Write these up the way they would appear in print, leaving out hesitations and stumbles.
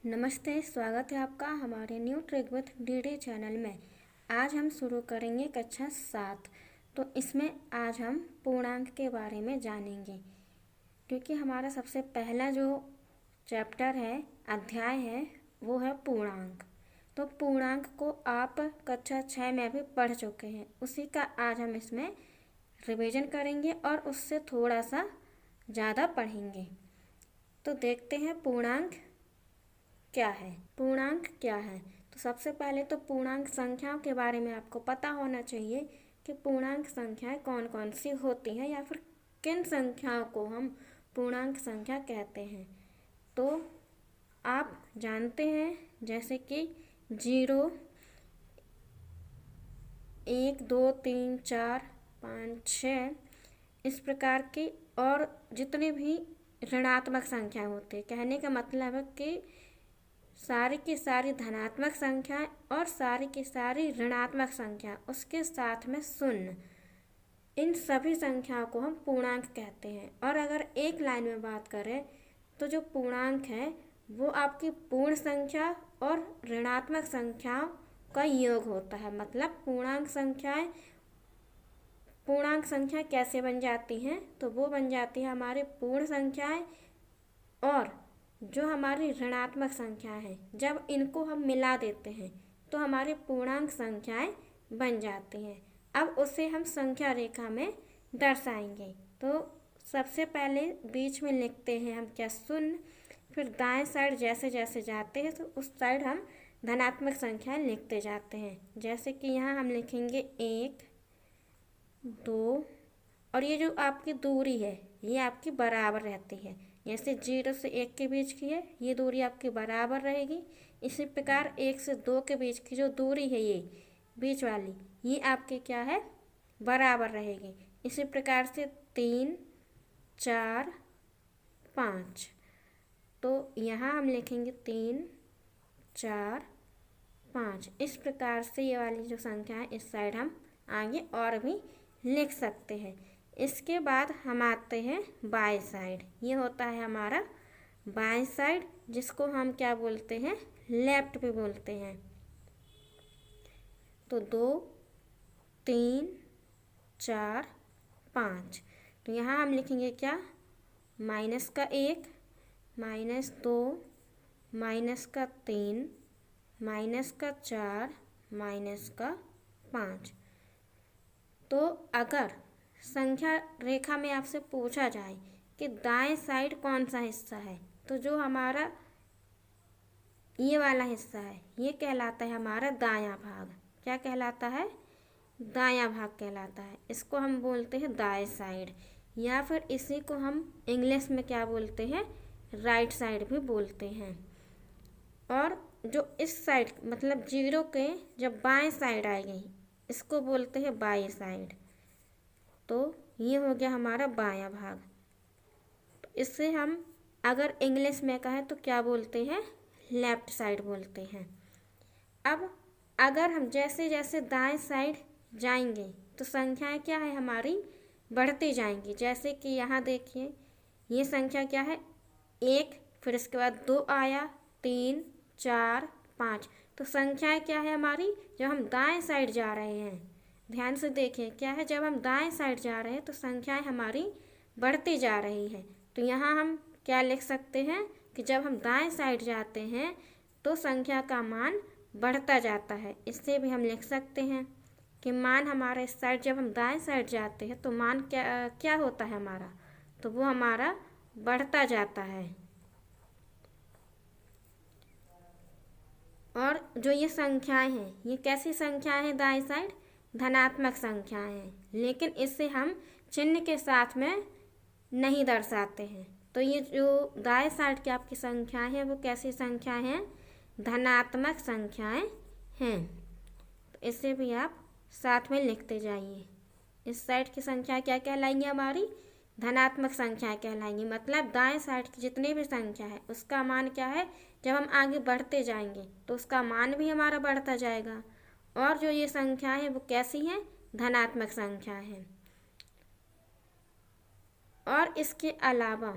नमस्ते, स्वागत है आपका हमारे new trick with DD channel में। आज हम शुरू करेंगे कक्षा 7। तो इसमें आज हम पूर्णांक के बारे में जानेंगे, क्योंकि हमारा सबसे पहला जो चैप्टर है, अध्याय है, वो है पूर्णांक। तो पूर्णांक को आप कक्षा 6 में भी पढ़ चुके हैं, उसी का आज हम इसमें रिवीजन करेंगे और उससे थोड़ा सा ज़्यादा पढ़ेंगे। तो देखते हैं पूर्णांक क्या है। पूर्णांक क्या है? तो सबसे पहले तो पूर्णांक संख्याओं के बारे में आपको पता होना चाहिए कि पूर्णांक संख्याएं कौन कौन सी होती हैं या फिर किन संख्याओं को हम पूर्णांक संख्या कहते हैं। तो आप जानते हैं जैसे कि 0, 1, 2, 3, 4, 5, 6 इस प्रकार की, और जितनी भी ऋणात्मक संख्या होती है। कहने का मतलब है कि सारी की सारी धनात्मक संख्या और सारी की सारी ऋणात्मक संख्या, उसके साथ में शून्य, इन सभी संख्याओं को हम पूर्णांक कहते हैं। और अगर एक लाइन में बात करें तो जो पूर्णांक है वो आपकी पूर्ण संख्या और ऋणात्मक संख्याओं का योग होता है। मतलब पूर्णांक संख्या कैसे बन जाती हैं? तो वो बन जाती है हमारी पूर्ण संख्याएं, और जो हमारी ऋणात्मक संख्या है, जब इनको हम मिला देते हैं तो हमारी पूर्णांक संख्याएं बन जाती हैं। अब उसे हम संख्या रेखा में दर्शाएंगे। तो सबसे पहले बीच में लिखते हैं हम क्या? शून्य। फिर दाएं साइड जैसे जैसे जाते हैं तो उस साइड हम धनात्मक संख्याएं लिखते जाते हैं। जैसे कि यहाँ हम लिखेंगे 1, 2, और ये जो आपकी दूरी है ये आपकी बराबर रहती है। जैसे 0 से 1 के बीच की है, ये दूरी आपकी बराबर रहेगी। इसी प्रकार 1 से 2 के बीच की जो दूरी है, ये बीच वाली, ये आपके क्या है? बराबर रहेगी। इसी प्रकार से 3, 4, 5, तो यहाँ हम लिखेंगे 3, 4, 5। इस प्रकार से ये वाली जो संख्या है इस साइड हम आगे और भी लिख सकते हैं। इसके बाद हम आते हैं बाएं साइड। ये होता है हमारा बाएं साइड, जिसको हम क्या बोलते हैं? लेफ्ट भी बोलते हैं। तो 2, 3, 4, 5। तो यहाँ हम लिखेंगे क्या? -1, -2, -3, -4, -5। तो अगर संख्या रेखा में आपसे पूछा जाए कि दाएं साइड कौन सा हिस्सा है, तो जो हमारा ये वाला हिस्सा है ये कहलाता है हमारा दायां भाग। क्या कहलाता है? दायां भाग कहलाता है। इसको हम बोलते हैं दाएं साइड, या फिर इसी को हम इंग्लिश में क्या बोलते हैं? राइट साइड भी बोलते हैं। और जो इस साइड मतलब 0 के जब बाएं साइड आएगी, इसको बोलते हैं बाएं साइड। तो ये हो गया हमारा बायां भाग। तो इससे हम अगर इंग्लिश में कहें तो क्या बोलते हैं? लेफ्ट साइड बोलते हैं। अब अगर हम जैसे जैसे दाएं साइड जाएंगे तो संख्याएं क्या है हमारी? बढ़ती जाएंगी। जैसे कि यहाँ देखिए, ये संख्या क्या है? 1, फिर इसके बाद 2 आया, 3, 4, 5। तो संख्याएं क्या है हमारी? जब हम दाएं साइड जा रहे हैं, ध्यान से देखिए क्या है, जब हम दाएं साइड जा रहे हैं तो संख्याएं हमारी बढ़ती जा रही है। तो यहाँ हम क्या लिख सकते हैं कि जब हम दाएं साइड जाते हैं तो संख्या का मान बढ़ता जाता है। इससे भी हम लिख सकते हैं कि मान हमारा इस साइड, जब हम दाएं साइड जाते हैं तो मान क्या होता है हमारा? तो वो हमारा बढ़ता जाता है। और जो ये संख्याएं हैं, ये कैसी संख्याएं हैं? दाएं साइड धनात्मक संख्याएं हैं, लेकिन इसे हम चिन्ह के साथ में नहीं दर्शाते हैं। तो ये जो दाएं साइड की आपकी संख्याएं हैं वो कैसी संख्याएं हैं? धनात्मक संख्याएं हैं। तो इसे भी आप साथ में लिखते जाइए। इस साइड की संख्या क्या कहलाएंगी? हमारी धनात्मक संख्याएं कहलाएंगी। मतलब दाएं साइड की जितनी भी संख्या है उसका मान क्या है? जब हम आगे बढ़ते जाएंगे तो उसका मान भी हमारा बढ़ता जाएगा। और जो ये संख्या है वो कैसी हैं? धनात्मक संख्या है। और इसके अलावा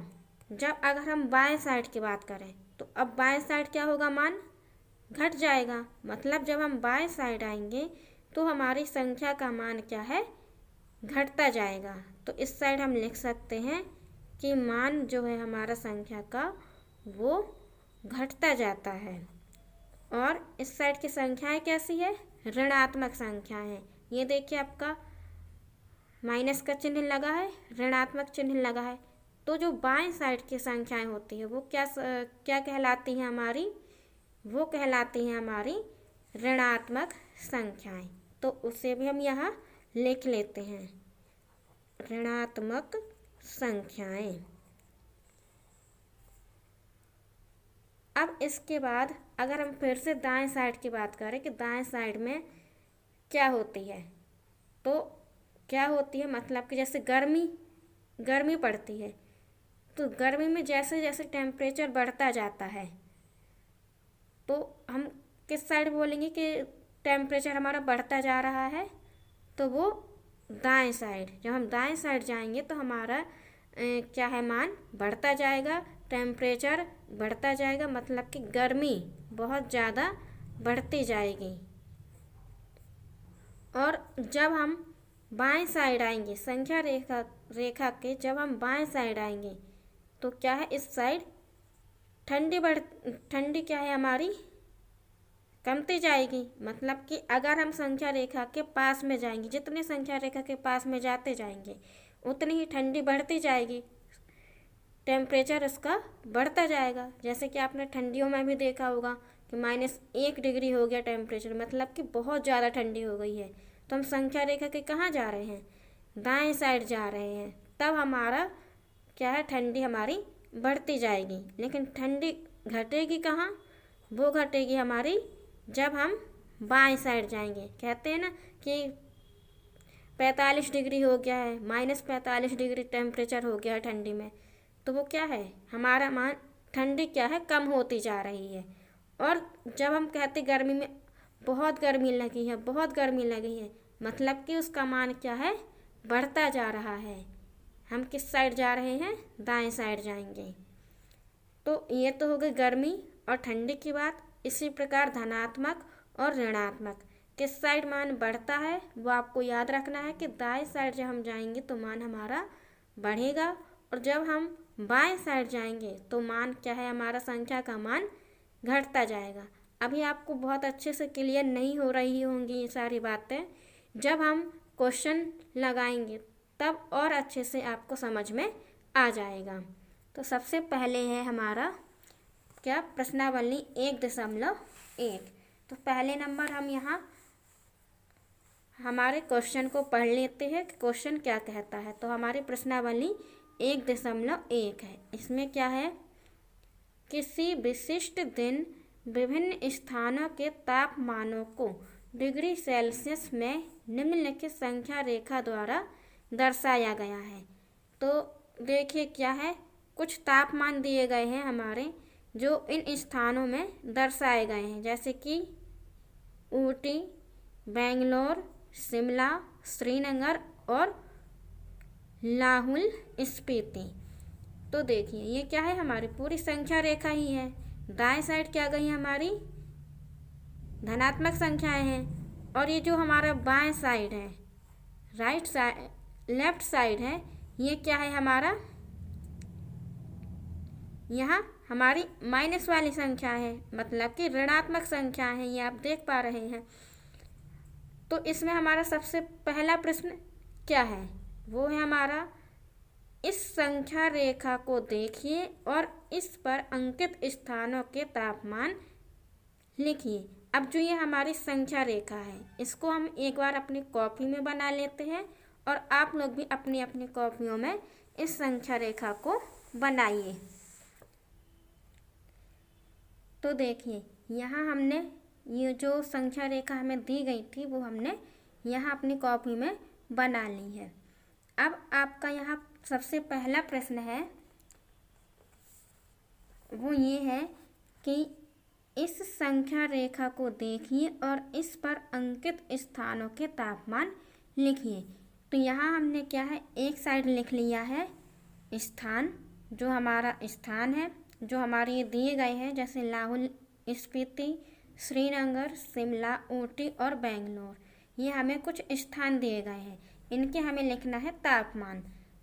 जब अगर हम बाएं साइड की बात करें तो अब बाएं साइड क्या होगा, मान घट जाएगा। मतलब जब हम बाएं साइड आएंगे तो हमारी संख्या का मान क्या है, घटता जाएगा। तो इस साइड हम लिख सकते हैं कि मान जो है हमारा संख्या का वो घटता जाता है। और इस साइड की संख्याएं कैसी है, ऋणात्मक संख्या है। ये देखिए आपका माइनस का चिन्ह लगा है, ऋणात्मक चिन्ह लगा है। तो जो बाएं साइड की संख्याएं होती है वो क्या कहलाती हैं हमारी, वो कहलाती हैं हमारी ऋणात्मक संख्याएं। तो उसे भी हम यहाँ लिख लेते हैं, ऋणात्मक संख्याएं। अब इसके बाद अगर हम फिर से दाएं साइड की बात करें कि दाएं साइड में क्या होती है, तो क्या होती है, मतलब कि जैसे गर्मी पड़ती है, तो गर्मी में जैसे जैसे टेम्परेचर बढ़ता जाता है तो हम किस साइड बोलेंगे कि टेम्परेचर हमारा बढ़ता जा रहा है, तो वो दाएं साइड। जब हम दाएं साइड जाएंगे तो हमारा क्या है, मान बढ़ता जाएगा, टेम्परेचर बढ़ता जाएगा, मतलब कि गर्मी बहुत ज़्यादा बढ़ती जाएगी। और जब हम बाएं साइड आएंगे, संख्या रेखा के जब हम बाएं साइड आएंगे तो क्या है, इस साइड ठंडी क्या है हमारी, कमती जाएगी। मतलब कि अगर हम संख्या रेखा के पास में जाएंगे, जितने संख्या रेखा के पास में जाते जाएंगे उतनी ही ठंडी बढ़ती जाएगी, टेम्परेचर उसका बढ़ता जाएगा। जैसे कि आपने ठंडियों में भी देखा होगा कि -1 डिग्री हो गया टेम्परेचर, मतलब कि बहुत ज़्यादा ठंडी हो गई है। तो हम संख्या रेखा के कहाँ जा रहे हैं, दाएं साइड जा रहे हैं। तब हमारा क्या है, ठंडी हमारी बढ़ती जाएगी। लेकिन ठंडी घटेगी कहाँ, वो घटेगी हमारी जब हम बाएं साइड जाएंगे। कहते हैं ना कि 45 डिग्री हो गया है, -45 डिग्री टेम्परेचर हो गया है ठंडी में, तो वो क्या है, हमारा मान ठंडी क्या है, कम होती जा रही है। और जब हम कहते गर्मी में बहुत गर्मी लगी है, बहुत गर्मी लगी है, मतलब कि उसका मान क्या है, बढ़ता जा रहा है। हम किस साइड जा रहे हैं, दाएं साइड जाएंगे। तो ये तो हो गई गर्मी और ठंडी की बात। इसी प्रकार धनात्मक और ऋणात्मक, किस साइड मान बढ़ता है वो आपको याद रखना है कि दाएं साइड जब हम जाएंगे तो मान हमारा बढ़ेगा, और जब हम बाएं साइड जाएंगे तो मान क्या है, हमारा संख्या का मान घटता जाएगा। अभी आपको बहुत अच्छे से क्लियर नहीं हो रही होंगी ये सारी बातें, जब हम क्वेश्चन लगाएंगे तब और अच्छे से आपको समझ में आ जाएगा। तो सबसे पहले है हमारा क्या, प्रश्नावली 1.1। तो पहले नंबर हम यहाँ हमारे क्वेश्चन को पढ़ लेते हैं कि क्वेश्चन क्या कहता है। तो हमारी प्रश्नावली 1.1 है। इसमें क्या है, किसी विशिष्ट दिन विभिन्न स्थानों के तापमानों को डिग्री सेल्सियस में निम्नलिखित संख्या रेखा द्वारा दर्शाया गया है। तो देखिए क्या है, कुछ तापमान दिए गए हैं हमारे जो इन स्थानों में दर्शाए गए हैं, जैसे कि ऊटी, बेंगलोर, शिमला, श्रीनगर और लाहौल स्पीति। तो देखिए ये क्या है, हमारी पूरी संख्या रेखा ही है। दाएं साइड क्या गई हमारी, धनात्मक संख्याएं हैं, और ये जो हमारा बाएं साइड है, राइट साइड, लेफ्ट साइड है, ये क्या है हमारा, यहाँ हमारी माइनस वाली संख्या है, मतलब कि ऋणात्मक संख्या है, ये आप देख पा रहे हैं। तो इसमें हमारा सबसे पहला प्रश्न क्या है, वो है हमारा, इस संख्या रेखा को देखिए और इस पर अंकित स्थानों के तापमान लिखिए। अब जो ये हमारी संख्या रेखा है, इसको हम एक बार अपनी कॉपी में बना लेते हैं, और आप लोग भी अपनी अपनी कॉपियों में इस संख्या रेखा को बनाइए। तो देखिए यहाँ हमने ये जो संख्या रेखा हमें दी गई थी वो हमने यहाँ अपनी कॉपी में बना ली है। अब आपका यहाँ सबसे पहला प्रश्न है वो ये है कि इस संख्या रेखा को देखिए और इस पर अंकित स्थानों के तापमान लिखिए। तो यहाँ हमने क्या है, एक साइड लिख लिया है स्थान, जो हमारा स्थान है जो हमारे ये दिए गए हैं, जैसे लाहौल स्पीति, श्रीनगर, शिमला, ऊटी और बेंगलोर, ये हमें कुछ स्थान दिए गए हैं। इनके हमें लिखना है तापमान।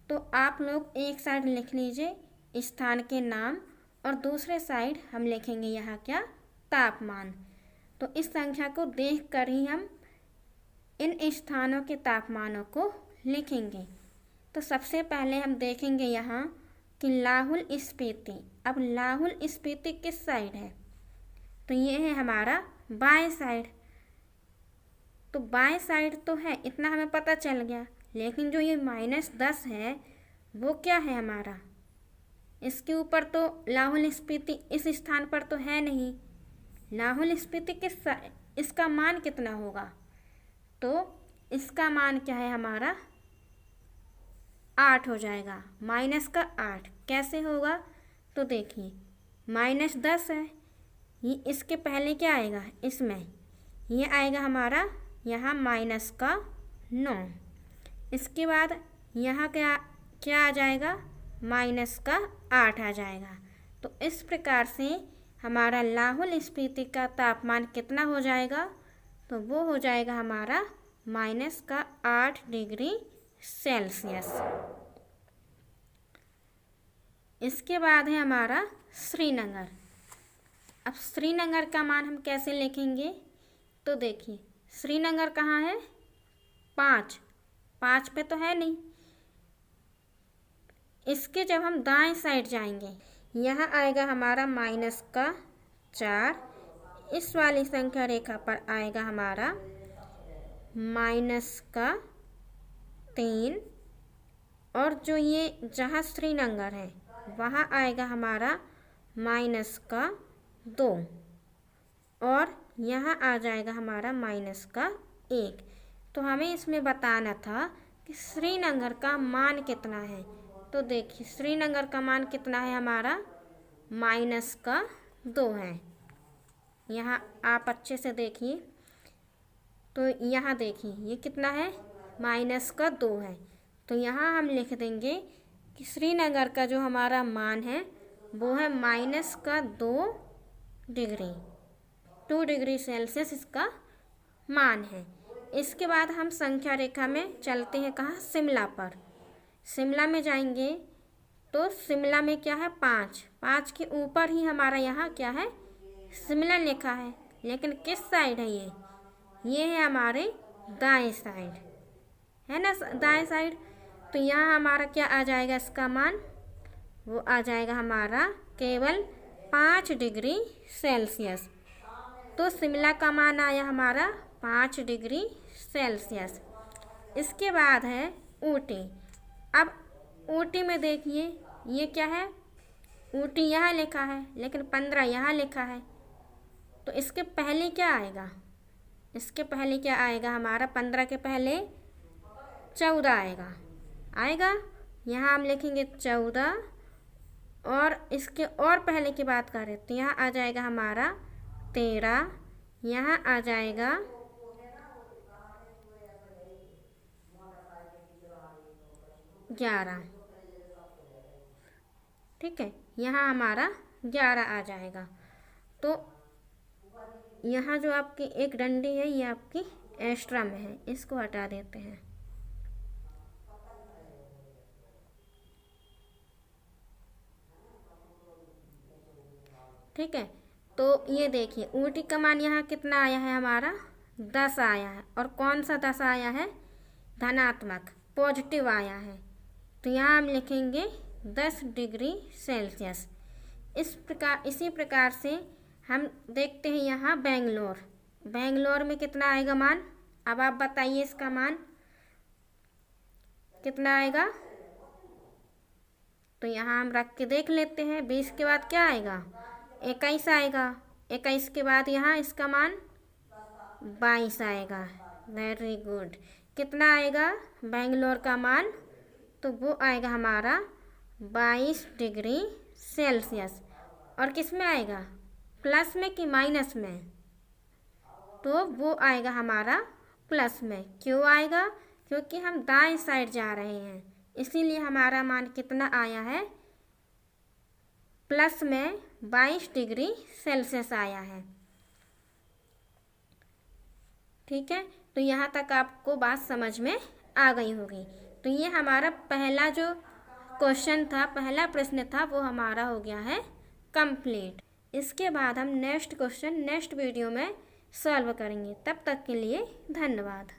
तो आप लोग एक साइड लिख लीजिए स्थान के नाम और दूसरे साइड हम लिखेंगे यहाँ क्या, तापमान। तो इस संख्या को देख कर ही हम इन स्थानों के तापमानों को लिखेंगे। तो सबसे पहले हम देखेंगे यहाँ कि लाहौल स्पीति। अब लाहौल स्पीति किस साइड है, तो ये है हमारा बाएं साइड। तो बाएं साइड तो है, इतना हमें पता चल गया। लेकिन जो ये -10 है वो क्या है हमारा, इसके ऊपर तो लाहौल स्पीति इस स्थान पर तो है नहीं। लाहौल स्पीति इसका मान कितना होगा, तो इसका मान क्या है हमारा 8 हो जाएगा, -8। कैसे होगा, तो देखिए -10 है, ये इसके पहले क्या आएगा, इसमें ये आएगा हमारा यहाँ -9। इसके बाद यहाँ क्या आ जाएगा, -8 आ जाएगा। तो इस प्रकार से हमारा लाहौल स्पीति का तापमान कितना हो जाएगा, तो वो हो जाएगा हमारा -8 डिग्री सेल्सियस। इसके बाद है हमारा श्रीनगर। अब श्रीनगर का मान हम कैसे लिखेंगे, तो देखिए श्रीनगर कहाँ है, 5 पे तो है नहीं। इसके जब हम दाएं साइड जाएंगे, यहाँ आएगा हमारा -4। इस वाली संख्या रेखा पर आएगा हमारा -3। और जो ये जहाँ श्रीनगर है वहाँ आएगा हमारा -2। और यहाँ आ जाएगा हमारा -1। तो हमें इसमें बताना था कि श्रीनगर का मान कितना है। तो देखिए श्रीनगर का मान कितना है हमारा, -2 है। यहाँ आप अच्छे से देखिए, तो यहाँ देखिए ये कितना है, -2 है। तो यहाँ हम लिख देंगे कि श्रीनगर का जो हमारा मान है वो है -2 डिग्री सेल्सियस इसका मान है। इसके बाद हम संख्या रेखा में चलते हैं कहाँ, शिमला पर। शिमला में जाएंगे तो शिमला में क्या है, 5 के ऊपर ही हमारा यहाँ क्या है, शिमला लिखा है। लेकिन किस साइड है ये है हमारे दाएं साइड, है ना, दाएं साइड। तो यहाँ हमारा क्या आ जाएगा, इसका मान वो आ जाएगा हमारा केवल 5 डिग्री सेल्सियस। तो शिमला का मान आया हमारा 5 डिग्री सेल्सियस। इसके बाद है ऊटी। अब ऊटी में देखिए ये क्या है, ऊटी यहाँ लिखा है लेकिन 15 यहाँ लिखा है। तो इसके पहले क्या आएगा, इसके पहले क्या आएगा हमारा, 15 के पहले 14 आएगा। यहाँ हम लिखेंगे 14। और इसके और पहले की बात करें तो यहाँ आ जाएगा हमारा 13। यहाँ आ जाएगा 11। ठीक है, यहाँ हमारा 11 आ जाएगा। तो यहाँ जो आपकी एक डंडी है ये आपकी एक्स्ट्रा में है, इसको हटा देते हैं। ठीक है, तो ये देखिए ऊटी का मान यहाँ कितना आया है हमारा, 10 आया है। और कौन सा 10 आया है, धनात्मक, पॉजिटिव आया है। तो यहाँ हम लिखेंगे 10 डिग्री सेल्सियस। इसी प्रकार से हम देखते हैं यहाँ बेंगलोर में कितना आएगा मान। अब आप बताइए इसका मान कितना आएगा। तो यहाँ हम रख के देख लेते हैं। 20 के बाद क्या आएगा, 21 आएगा। 21 के बाद यहाँ इसका मान 22 आएगा। Very good. कितना आएगा बेंगलोर का मान, तो वो आएगा हमारा 22 डिग्री सेल्सियस। और किस में आएगा, प्लस में कि माइनस में, तो वो आएगा हमारा प्लस में। क्यों आएगा, क्योंकि हम दाएं साइड जा रहे हैं, इसीलिए हमारा मान कितना आया है, प्लस में 22 डिग्री सेल्सियस आया है। ठीक है, तो यहाँ तक आपको बात समझ में आ गई होगी। तो ये हमारा पहला जो क्वेश्चन था, पहला प्रश्न था, वो हमारा हो गया है कंप्लीट। इसके बाद हम नेक्स्ट क्वेश्चन नेक्स्ट वीडियो में सॉल्व करेंगे। तब तक के लिए धन्यवाद।